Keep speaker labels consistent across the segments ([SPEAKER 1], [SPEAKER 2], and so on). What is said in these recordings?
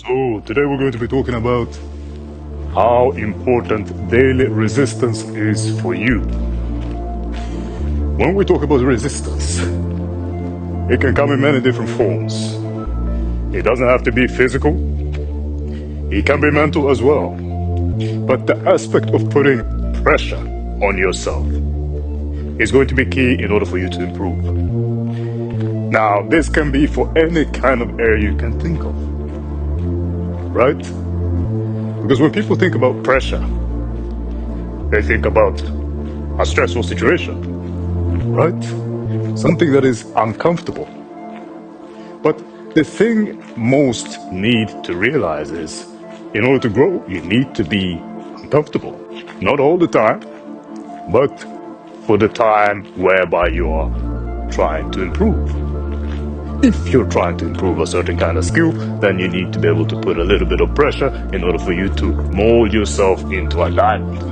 [SPEAKER 1] So today we're going to be talking about how important daily resistance is for you. When we talk about resistance, it can come in many different forms. It doesn't have to be physical. It can be mental as well. But the aspect of putting pressure on yourself is going to be key in order for you to improve. Now, this can be for any kind of area you can think of, right? Because when people think about pressure, they think about a stressful situation, right? Something that is uncomfortable. But the thing most need to realize is, in order to grow, you need to be uncomfortable. Not all the time, but for the time whereby you are trying to improve. If you're trying to improve a certain kind of skill, then you need to be able to put a little bit of pressure in order for you to mold yourself into a diamond.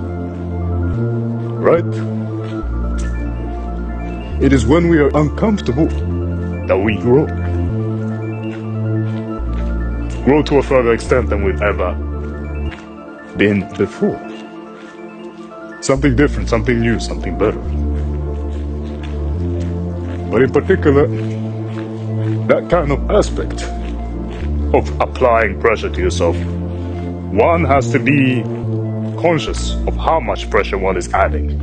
[SPEAKER 1] Right? It is when we are uncomfortable that we grow. Grow to a further extent than we've ever been before. Something different, something new, something better. But in particular, that kind of aspect of applying pressure to yourself, one has to be conscious of how much pressure one is adding.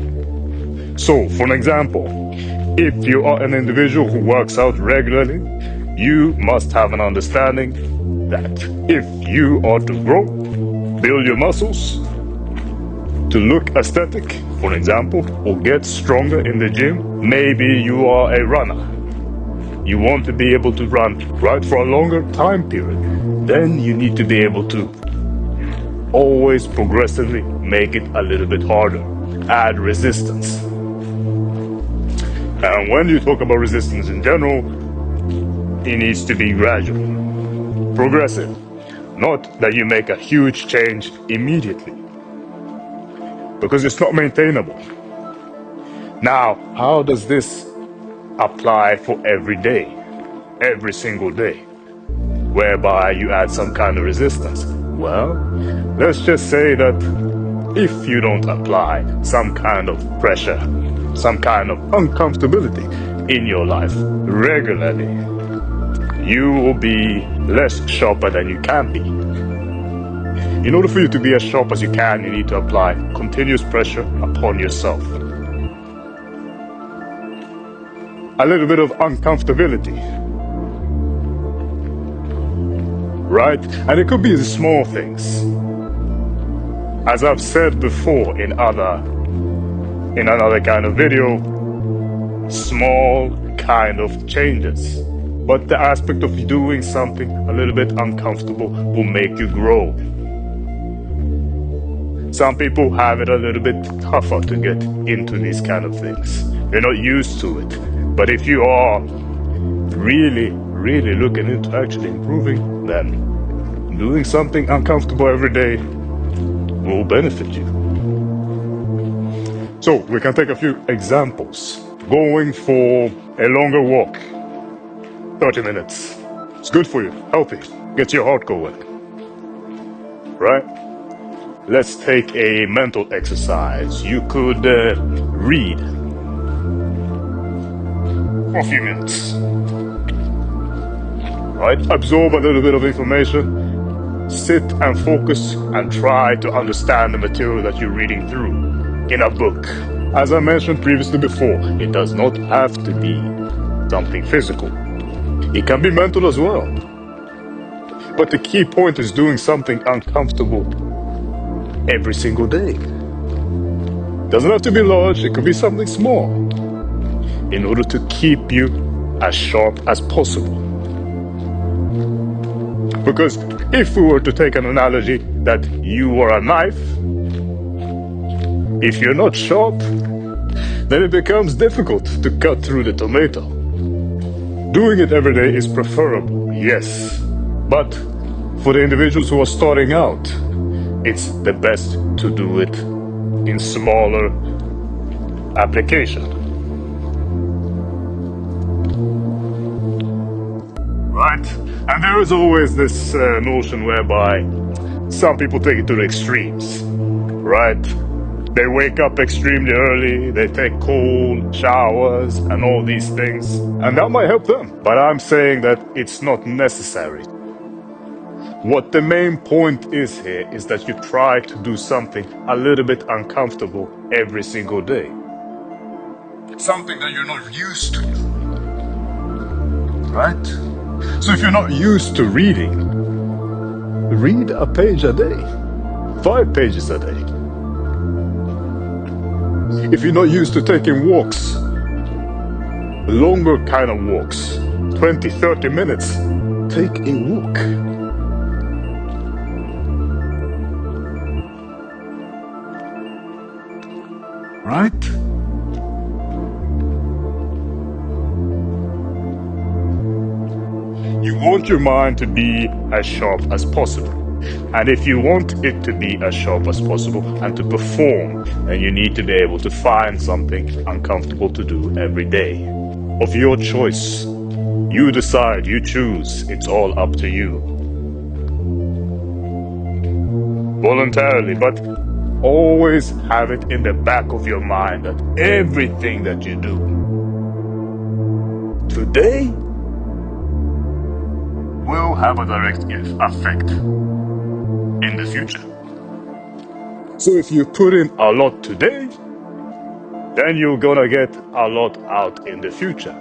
[SPEAKER 1] So, for an example, if you are an individual who works out regularly, you must have an understanding that if you are to grow, build your muscles, to look aesthetic, for example, or get stronger in the gym, maybe you are a runner. You want to be able to run right for a longer time period, then you need to be able to always progressively make it a little bit harder, add resistance. And when you talk about resistance in general, it needs to be gradual, progressive, not that you make a huge change immediately, because it's not maintainable. Now, how does this apply for every day, every single day, whereby you add some kind of resistance? Well, let's just say that if you don't apply some kind of pressure, some kind of uncomfortability in your life regularly, you will be less sharper than you can be. In order for you to be as sharp as you can, you need to apply continuous pressure upon yourself. A little bit of uncomfortability, right? And it could be the small things. As I've said before in another kind of video, small kind of changes. But the aspect of doing something a little bit uncomfortable will make you grow. Some people have it a little bit tougher to get into these kind of things. They're not used to it. But if you are really, really looking into actually improving, then doing something uncomfortable every day will benefit you. So we can take a few examples. Going for a longer walk, 30 minutes. It's good for you, healthy, gets your heart going, right? Let's take a mental exercise. You could read for a few minutes, right? Absorb a little bit of information, sit and focus and try to understand the material that you're reading through in a book. As I mentioned previously before, it does not have to be something physical. It can be mental as well. But the key point is doing something uncomfortable every single day. Doesn't have to be large, it could be something small, in order to keep you as sharp as possible. Because if we were to take an analogy that you were a knife, if you're not sharp, then it becomes difficult to cut through the tomato. Doing it every day is preferable, yes, but for the individuals who are starting out, it's the best to do it in smaller application. right? And there is always this notion whereby some people take it to the extremes, right? They wake up extremely early, they take cold showers and all these things, and that might help them. But I'm saying that it's not necessary. What the main point is here is that you try to do something a little bit uncomfortable every single day. Something that you're not used to, right? So if you're not used to reading, read a page a day, 5 pages a day. If you're not used to taking walks, longer kind of walks, 20, 30 minutes, take a walk. Right? You want your mind to be as sharp as possible. And if you want it to be as sharp as possible and to perform, then you need to be able to find something uncomfortable to do every day. Of your choice. You decide, you choose, it's all up to you. Voluntarily, but always have it in the back of your mind that everything that you do today will have a direct effect in the future. So if you put in a lot today, then you're gonna get a lot out in the future.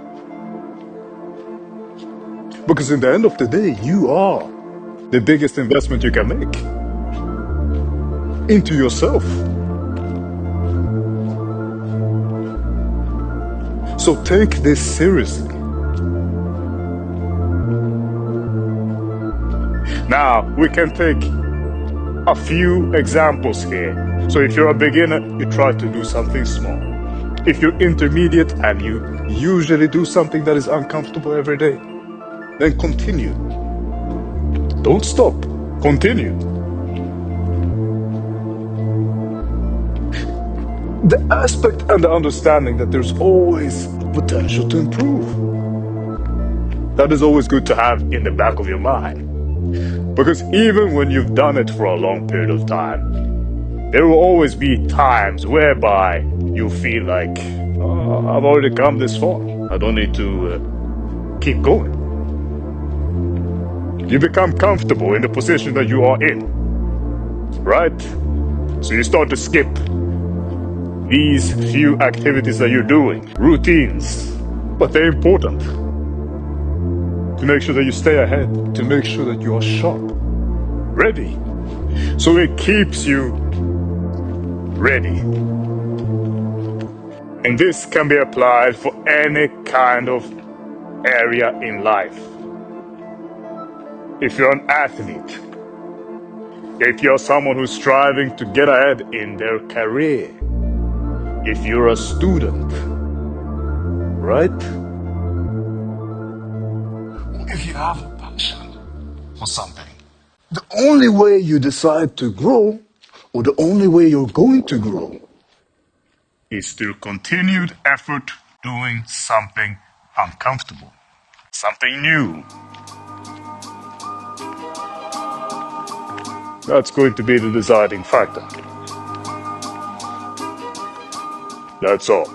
[SPEAKER 1] Because in the end of the day, you are the biggest investment you can make into yourself. So take this seriously. Now, we can take a few examples here. So if you're a beginner, you try to do something small. If you're intermediate and you usually do something that is uncomfortable every day, then continue. Don't stop. Continue. The aspect and the understanding that there's always potential to improve. That is always good to have in the back of your mind. Because even when you've done it for a long period of time, there will always be times whereby you feel like, oh, I've already come this far. I don't need to keep going. You become comfortable in the position that you are in, right? So you start to skip these few activities that you're doing, routines, but they're important to make sure that you stay ahead, to make sure that you are sharp, ready. So it keeps you ready. And this can be applied for any kind of area in life. If you're an athlete, if you're someone who's striving to get ahead in their career, if you're a student, right? If you have a passion for something, the only way you decide to grow, or the only way you're going to grow, is through continued effort doing something uncomfortable, something new. That's going to be the deciding factor. That's all.